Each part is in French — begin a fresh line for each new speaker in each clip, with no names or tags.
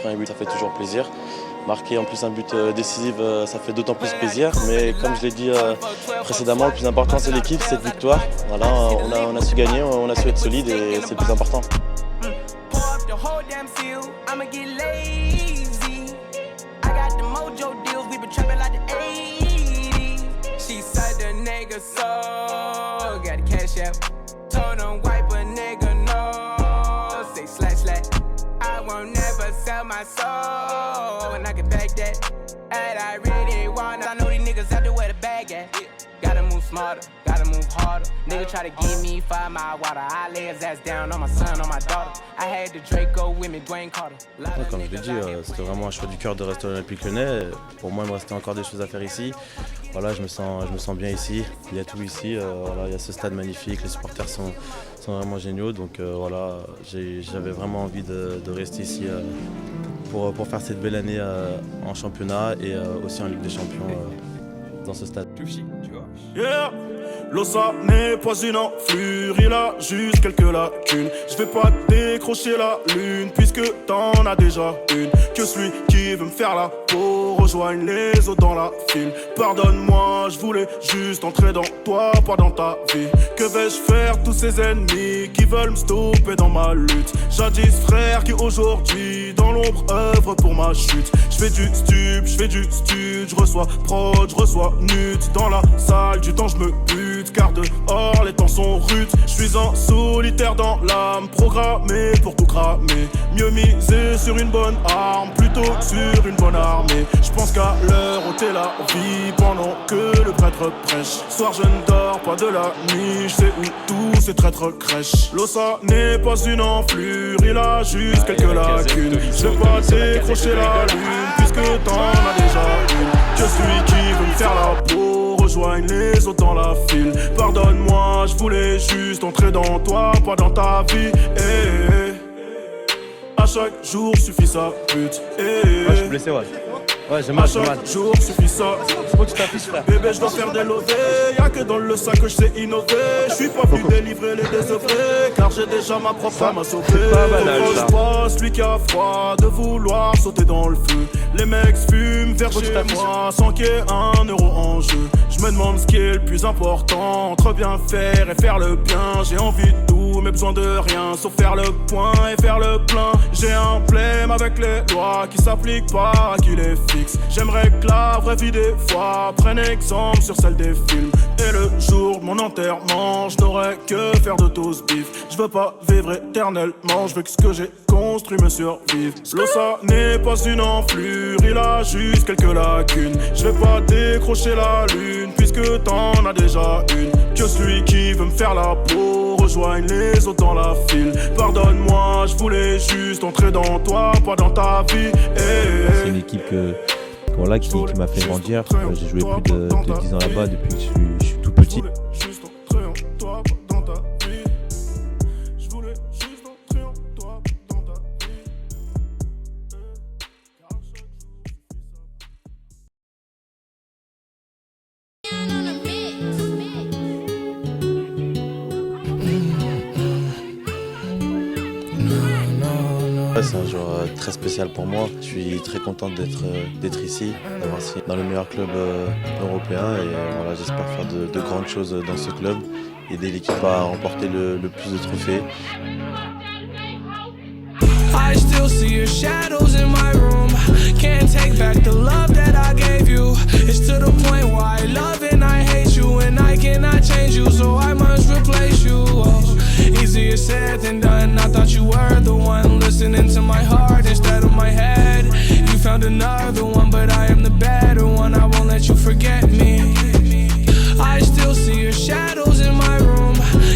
Premier but, ça fait toujours plaisir. Marquer en plus un but décisif, ça fait d'autant plus plaisir. Mais comme je l'ai dit précédemment, le plus important c'est l'équipe, cette victoire. Voilà, on a su gagner, on a su être solide et c'est le plus important.
My soul, and I can back that. And I really wanna. I know these niggas out there where the bag at. Gotta move smarter, gotta move harder. Nigga try to give me 5 mile water. I lay his ass down on my son, on my daughter. I had the Draco with me, Dwayne Carter.
Ouais, comme je l'ai dit, c'était vraiment un choix du cœur de rester à l'Olympique Lyonnais. Pour moi, il me restait encore des choses à faire ici. Voilà, je me sens bien ici. Il y a tout ici. Voilà, il y a ce stade magnifique. Les supporters sont vraiment géniaux. Donc voilà, j'avais vraiment envie de rester ici pour faire cette belle année en championnat et aussi en Ligue des Champions dans ce stade.
Yeah. L'Ossa n'est pas une enflure, il a juste quelques lacunes. Je vais pas décrocher la lune puisque t'en as déjà une. Que celui qui veut me faire la peau rejoigne les autres dans la file. Pardonne-moi, je voulais juste entrer dans toi, pas dans ta vie. Que vais-je faire tous ces ennemis qui veulent me stopper dans ma lutte? Jadis frère qui aujourd'hui dans l'ombre œuvre pour ma chute. Je fais du stud, je reçois prod, je reçois nut. Dans la salle du temps je me bute, car dehors les temps sont rudes. Je suis en solitaire dans l'âme, programmé pour tout cramer. Mieux miser sur une bonne arme, plutôt sur une bonne armée. Je pense qu'à l'heure ôter la vie pendant que le prêtre prêche. Soir je ne dors pas de la nuit, je sais où tous ces traîtres crèchent. L'Ossa n'est pas une enflure, il a juste quelques lacunes. Je vais pas décrocher la lune puisque t'en as déjà une. Que celui qui veut me faire la peau rejoigne les autres dans la file. Pardonne-moi, je voulais juste entrer dans toi, pas dans ta vie. À chaque jour suffit sa pute.
Ouais, je suis blessé, ouais. Ouais, j'ai mal,
à chaque jour suffit ça.
Faut que tu t'affiches, frère.
Bébé, je dois faire des lovés. Y'a que dans le sac que je sais innover. Je suis pas venu délivrer les désœuvrés, car j'ai déjà ma propre femme à sauver.
Pas banal, ça.
Je vois celui qui a froid de vouloir sauter dans le feu. Les mecs fument vers chez moi sans qu'il y ait 1 euro en jeu. Je me demande ce qui est le plus important entre bien faire et faire le bien. J'ai envie de tout mais besoin de rien, sauf faire le point et faire le plein. J'ai un problème avec les lois qui s'appliquent pas à qui les fixe. J'aimerais que la vraie vie des fois prenne exemple sur celle des films. Et le jour de mon enterrement, je n'aurais que faire de toast beef. Je veux pas vivre éternellement, je veux que ce que j'ai construit me survive. L'Ossa n'est pas une enflure, il a juste quelques lacunes. Je vais pas décrocher la lune puisque t'en as déjà une. Que celui qui veut me faire la peau rejoigne les autres dans la file. Pardonne-moi, je voulais juste entrer dans toi, pas dans ta vie.
C'est une équipe voilà, qui m'a fait grandir. J'ai joué plus de 10 ans là-bas depuis que je suis tout petit.
C'est un jour très spécial pour moi. Je suis très content d'être ici, d'avoir signé dans le meilleur club européen et voilà, j'espère faire de grandes choses dans ce club, aider l'équipe à remporter le plus de trophées.
I still see your shadows in my room. Can't take back the love that I gave you. It's to the point where I love and I hate you, and I cannot change you, so I must replace you. Oh, easier said than done. I thought you were the one listening to my heart instead of my head. You found another one, but I am the better one. I won't let you forget me. I still see your shadows in my room.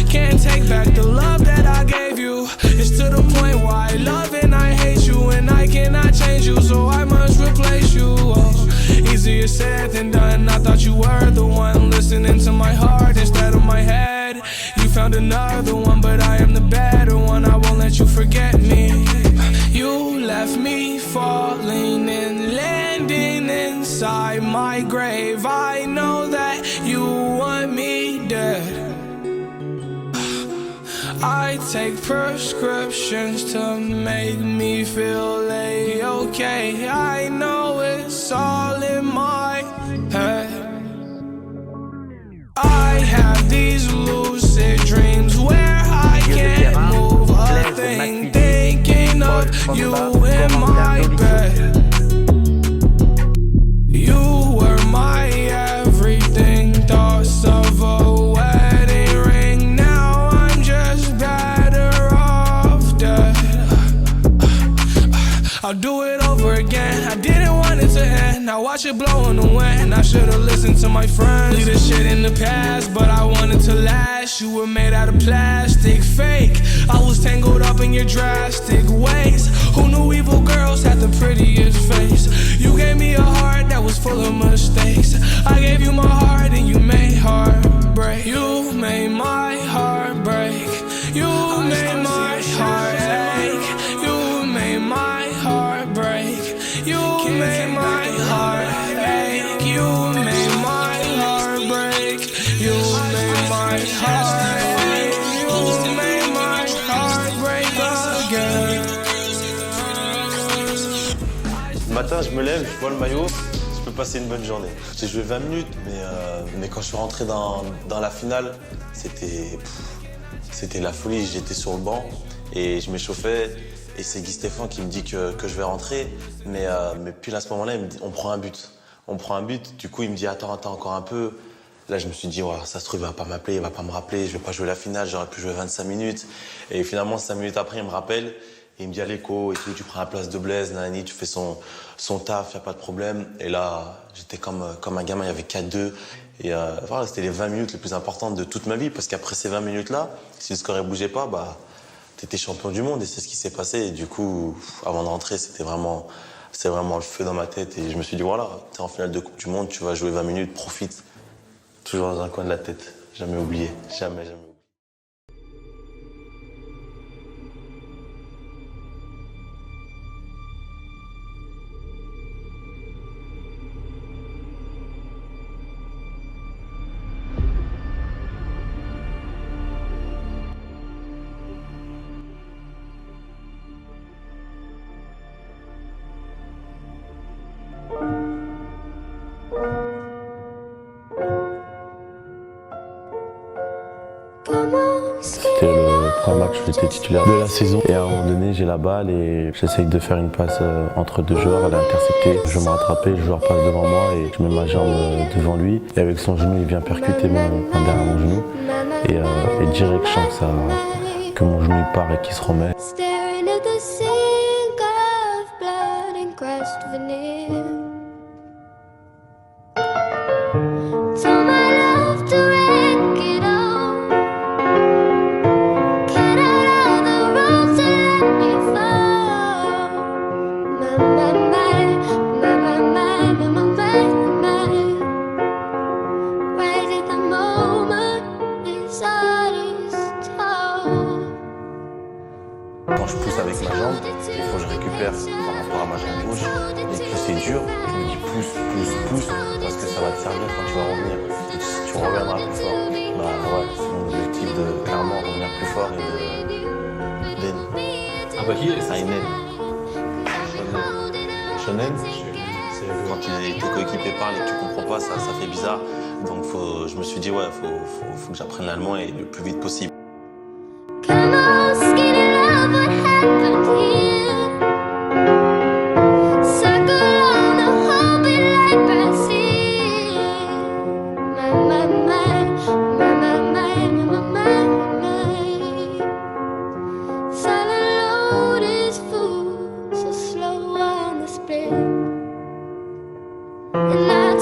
Can't take back the love that I gave you. It's to the point where I love and I hate you, and I cannot change you, so I must replace you. Oh, easier said than done. I thought you were the one listening to my heart instead of my head. You found another one, but I am the better one. I won't let you forget me. You left me falling and landing inside my grave. I know that you want me dead. I take prescriptions to make me feel okay. I know it's all in my head. I have these lucid dreams where I can't move a thing, thinking of you in my bed. You were my everything, thoughts of a wedding ring. Now I'm just better off dead. I'll do it over again. I didn't want it to end. Now watch it blow in the wind. I should've listened to my friends. Leave this shit in the past, but I wanted to last. You were made out of plastic, fake. I was tangled up in your drastic ways. Who knew evil girls had the prettiest face? You gave me a heart that was full of mistakes. I gave you my heart and you made heartbreak. You made my heart break. You made my heart ache. You made my heart break. You made my heart ache. You made my heart break. You made my heart ache. You made my heart break again.
Le matin, je me lève, je vois le maillot, je peux passer une bonne journée. J'ai joué 20 minutes, mais quand je suis rentré dans la finale, c'était la folie. J'étais sur le banc et je m'échauffais. Et c'est Guy Stéphane qui me dit que je vais rentrer. Mais puis à ce moment-là, il me dit, on prend un but. On prend un but, du coup il me dit attends encore un peu. Là je me suis dit ouais, ça se trouve il va pas m'appeler, il va pas me rappeler, je vais pas jouer la finale, j'aurais pu jouer 25 minutes. Et finalement 5 minutes après il me rappelle et il me dit allez Co et tout, tu prends la place de Blaise, nanani, tu fais son taf, y a pas de problème. Et là j'étais comme un gamin, il y avait 4-2. Et voilà, c'était les 20 minutes les plus importantes de toute ma vie parce qu'après ces 20 minutes-là, si le score ne bougeait pas, bah t'étais champion du monde et c'est ce qui s'est passé. Et du coup, avant de rentrer, c'était vraiment le feu dans ma tête. Et je me suis dit, voilà, t'es en finale de Coupe du Monde, tu vas jouer 20 minutes, profite. Toujours dans un coin de la tête. Jamais oublié. Jamais.
C'était le premier match où j'étais titulaire de la saison. Et à un moment donné, j'ai la balle et j'essaye de faire une passe entre deux joueurs, elle est interceptée. Je me rattraper, le joueur passe devant moi et je mets ma jambe devant lui. Et avec son genou, il vient percuter derrière mon genou. Et direct, je sens que mon genou il part et qu'il se remet.
Quand je pousse avec ma jambe, il faut que je récupère par rapport à ma jambe gauche. Et plus c'est dur, je me dis pousse, parce que ça va te servir quand tu vas revenir. Et tu reviendras plus fort. Bah ouais, c'est mon objectif de clairement revenir plus fort et de Nen.
Ah bah qui est
ça? Nen. Shonen, c'est quand tes coéquipiers parlent et que tu comprends pas, ça fait bizarre. Donc je me suis dit ouais, faut que j'apprenne l'allemand et le plus vite possible.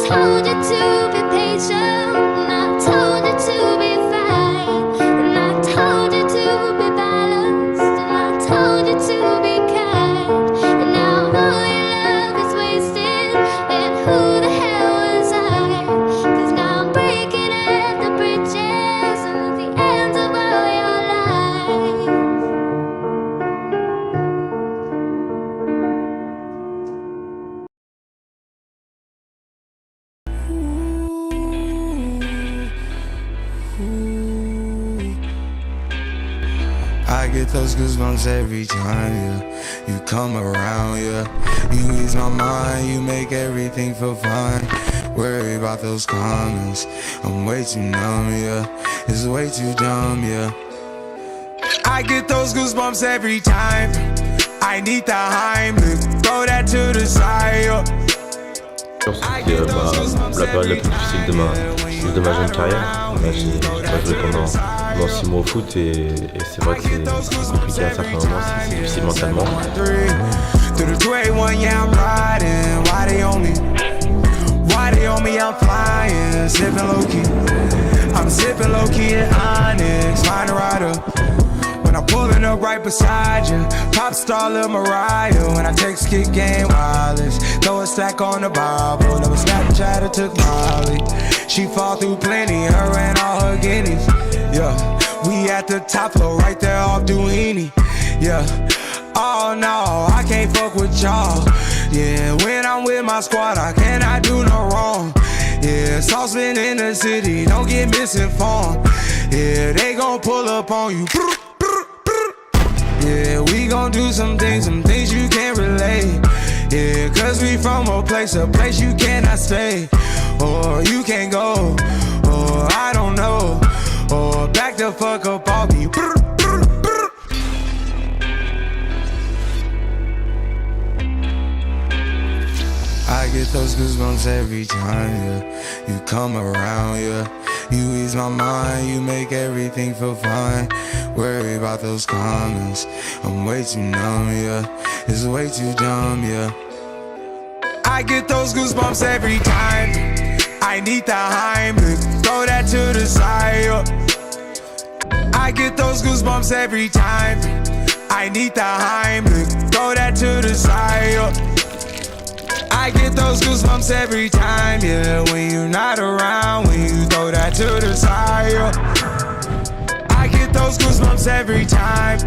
Told you to be patient, and I told you to be fine, and I get those goosebumps every time, yeah. You come around, yeah. You ease my mind, you make everything feel fine. Worry about those comments, I'm way too numb, yeah. It's way too dumb, yeah. I get those goosebumps every time. I need the Heimlich, throw that to the side, yeah.
C'était la période la plus difficile de ma jeune carrière. Là, j'ai pas joué pendant 6 mois au foot et c'est vrai que c'est compliqué à certains moments, c'est difficile mentalement.
Why they on me, I'm flying, sipping low-key. I'm sipping low-key in Onyx, find a rider. When I'm pulling up right beside you, pop star Lil Mariah. When I text kick game wireless, throw a stack on the Bible. Never Snapchat or took Molly. She fall through plenty, her and all her guineas. Yeah, we at the top floor, right there off Duini. Yeah, oh no, I can't fuck with y'all. Yeah, when I'm with my squad, I cannot do no wrong. Yeah, saucepan in the city, don't get misinformed. Yeah, they gon' pull up on you. Yeah, we gon' do some things you can't relate. Yeah, cause we from a place you cannot stay. Or you can't go, or I don't know. Or back the fuck up off me. I get those goosebumps every time, yeah. You come around, yeah. You ease my mind, you make everything feel fine. Worry about those comments, I'm way too numb, yeah. It's way too dumb, yeah. I get those goosebumps every time. I need the Heimlich, throw that to the side, yeah. I get those goosebumps every time. I need the Heimlich, throw that to the side, yeah. I get those goosebumps every time, yeah. When you're not around, when you throw that to the side, yeah. I get those goosebumps every time.